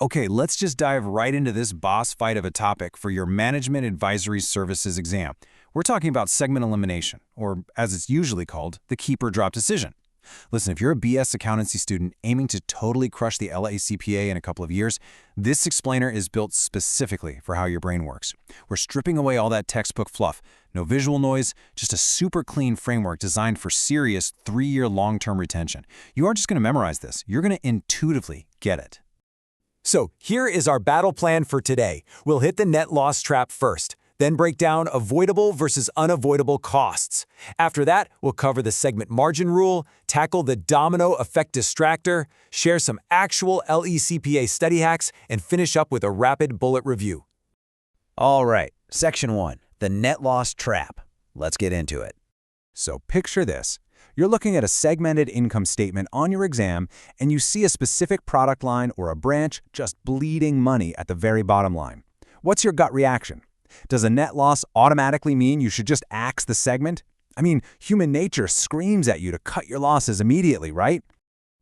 Okay, let's just dive right into this boss fight of a topic for your Management Advisory Services exam. We're talking about segment elimination, or as it's usually called, the keep or drop decision. Listen, if you're a BS accountancy student aiming to totally crush the LACPA in a couple of years, this explainer is built specifically for how your brain works. We're stripping away all that textbook fluff, no visual noise, just a super clean framework designed for serious 3-year long-term retention. You aren't just going to memorize this, you're going to intuitively get it. So here is our battle plan for today. We'll hit the net loss trap first, then break down avoidable versus unavoidable costs. After that, we'll cover the segment margin rule, tackle the domino effect distractor, share some actual LECPA study hacks, and finish up with a rapid bullet review. All right, Section 1, the net loss trap. Let's get into it. So picture this. You're looking at a segmented income statement on your exam, and you see a specific product line or a branch just bleeding money at the very bottom line. What's your gut reaction? Does a net loss automatically mean you should just axe the segment? I mean, human nature screams at you to cut your losses immediately, right?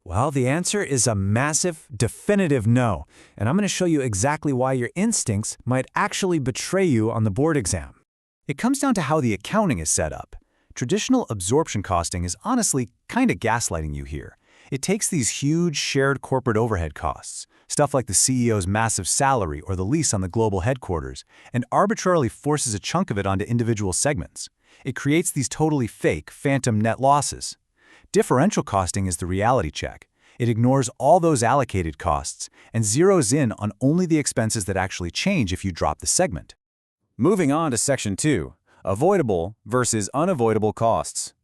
Well, the answer is a massive, definitive no, and I'm going to show you exactly why your instincts might actually betray you on the board exam. It comes down to how the accounting is set up. Traditional absorption costing is honestly kind of gaslighting you here. It takes these huge shared corporate overhead costs, stuff like the CEO's massive salary or the lease on the global headquarters, and arbitrarily forces a chunk of it onto individual segments. It creates these totally fake, phantom net losses. Differential costing is the reality check. It ignores all those allocated costs and zeroes in on only the expenses that actually change if you drop the segment. Moving on to Section 2, avoidable versus unavoidable costs.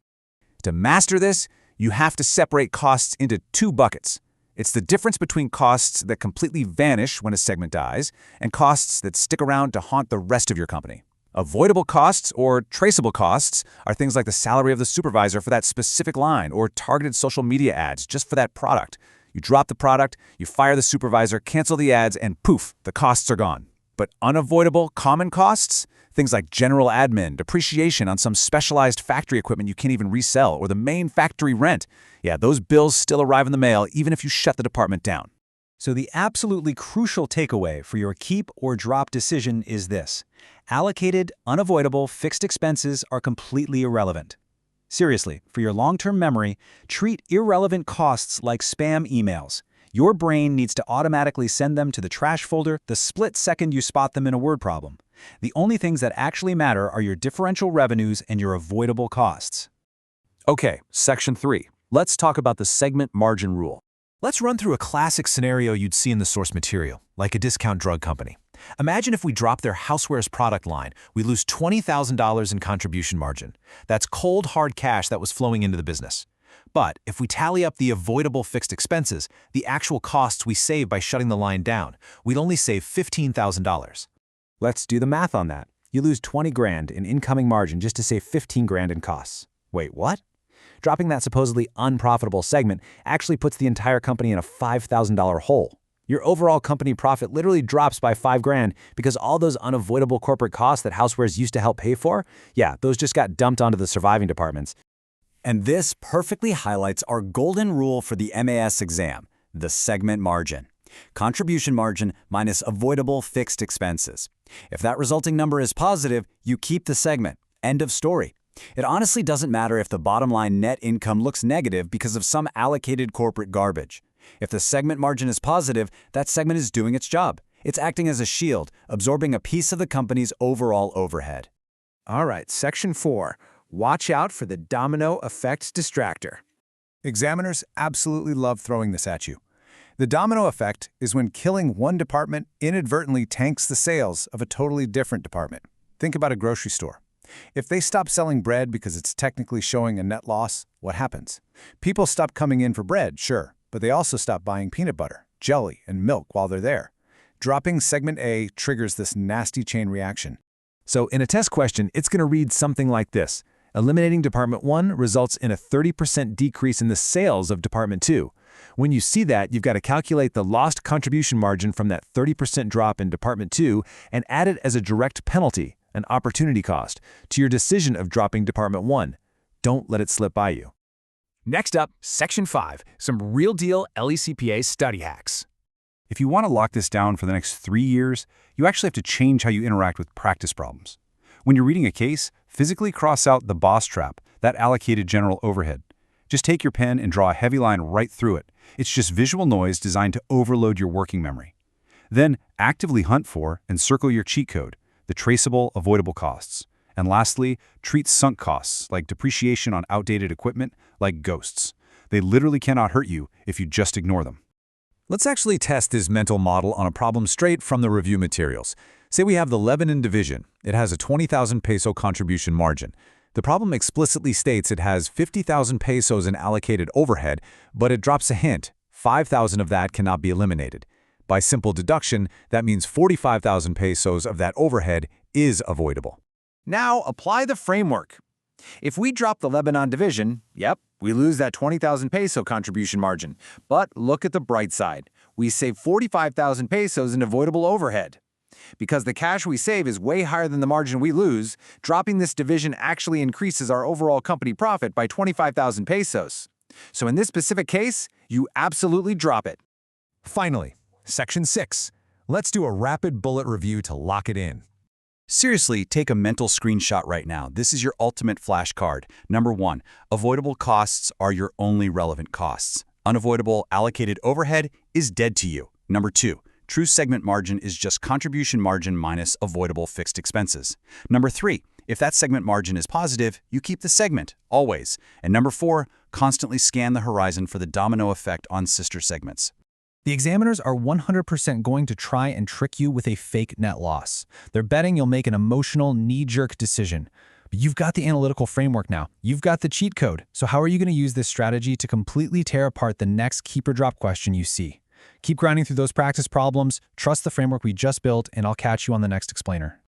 To master this, you have to separate costs into 2 buckets. It's the difference between costs that completely vanish when a segment dies and costs that stick around to haunt the rest of your company. Avoidable costs, or traceable costs, are things like the salary of the supervisor for that specific line or targeted social media ads just for that product. You drop the product, you fire the supervisor, cancel the ads, and poof, the costs are gone. But unavoidable common costs? Things like general admin, depreciation on some specialized factory equipment you can't even resell, or the main factory rent. Yeah, those bills still arrive in the mail even if you shut the department down. So the absolutely crucial takeaway for your keep or drop decision is this. Allocated, unavoidable, fixed expenses are completely irrelevant. Seriously, for your long-term memory, treat irrelevant costs like spam emails. Your brain needs to automatically send them to the trash folder the split second you spot them in a word problem. The only things that actually matter are your differential revenues and your avoidable costs. Okay, Section 3. Let's talk about the segment margin rule. Let's run through a classic scenario you'd see in the source material, like a discount drug company. Imagine if we drop their housewares product line, we lose $20,000 in contribution margin. That's cold, hard cash that was flowing into the business. But if we tally up the avoidable fixed expenses, the actual costs we save by shutting the line down, we'd only save $15,000. Let's do the math on that. You lose 20 grand in incoming margin just to save 15 grand in costs. Wait, what? Dropping that supposedly unprofitable segment actually puts the entire company in a $5,000 hole. Your overall company profit literally drops by 5 grand because all those unavoidable corporate costs that housewares used to help pay for, yeah, those just got dumped onto the surviving departments. And this perfectly highlights our golden rule for the MAS exam, the segment margin. Contribution margin minus avoidable fixed expenses. If that resulting number is positive, you keep the segment. End of story. It honestly doesn't matter if the bottom line net income looks negative because of some allocated corporate garbage. If the segment margin is positive, that segment is doing its job. It's acting as a shield, absorbing a piece of the company's overall overhead. All right, Section 4. Watch out for the domino effect distractor. Examiners absolutely love throwing this at you. The domino effect is when killing one department inadvertently tanks the sales of a totally different department. Think about a grocery store. If they stop selling bread because it's technically showing a net loss, what happens? People stop coming in for bread, sure, but they also stop buying peanut butter, jelly, and milk while they're there. Dropping segment A triggers this nasty chain reaction. So in a test question, it's going to read something like this. Eliminating Department 1 results in a 30% decrease in the sales of Department 2. When you see that, you've got to calculate the lost contribution margin from that 30% drop in Department 2 and add it as a direct penalty, an opportunity cost, to your decision of dropping Department 1. Don't let it slip by you. Next up, Section 5, some real-deal LECPA study hacks. If you want to lock this down for the next 3 years, you actually have to change how you interact with practice problems. When you're reading a case, physically cross out the boss trap, that allocated general overhead. Just take your pen and draw a heavy line right through it. It's just visual noise designed to overload your working memory. Then, actively hunt for and circle your cheat code, the traceable, avoidable costs. And lastly, treat sunk costs, like depreciation on outdated equipment, like ghosts. They literally cannot hurt you if you just ignore them. Let's actually test this mental model on a problem straight from the review materials. Say we have the Lebanon division. It has a 20,000 peso contribution margin. The problem explicitly states it has 50,000 pesos in allocated overhead, but it drops a hint. 5,000 of that cannot be eliminated. By simple deduction, that means 45,000 pesos of that overhead is avoidable. Now, apply the framework. If we drop the Lebanon division, yep, we lose that 20,000 peso contribution margin. But look at the bright side. We save 45,000 pesos in avoidable overhead. Because the cash we save is way higher than the margin we lose, dropping this division actually increases our overall company profit by 25,000 pesos. So in this specific case, you absolutely drop it. Finally, Section 6. Let's do a rapid bullet review to lock it in. Seriously, take a mental screenshot right now. This is your ultimate flashcard. Number 1, avoidable costs are your only relevant costs. Unavoidable allocated overhead is dead to you. Number 2, true segment margin is just contribution margin minus avoidable fixed expenses. Number 3, if that segment margin is positive, you keep the segment, always. And number 4, constantly scan the horizon for the domino effect on sister segments. The examiners are 100% going to try and trick you with a fake net loss. They're betting you'll make an emotional, knee-jerk decision. But you've got the analytical framework now. You've got the cheat code. So how are you going to use this strategy to completely tear apart the next keep or drop question you see? Keep grinding through those practice problems, trust the framework we just built, and I'll catch you on the next explainer.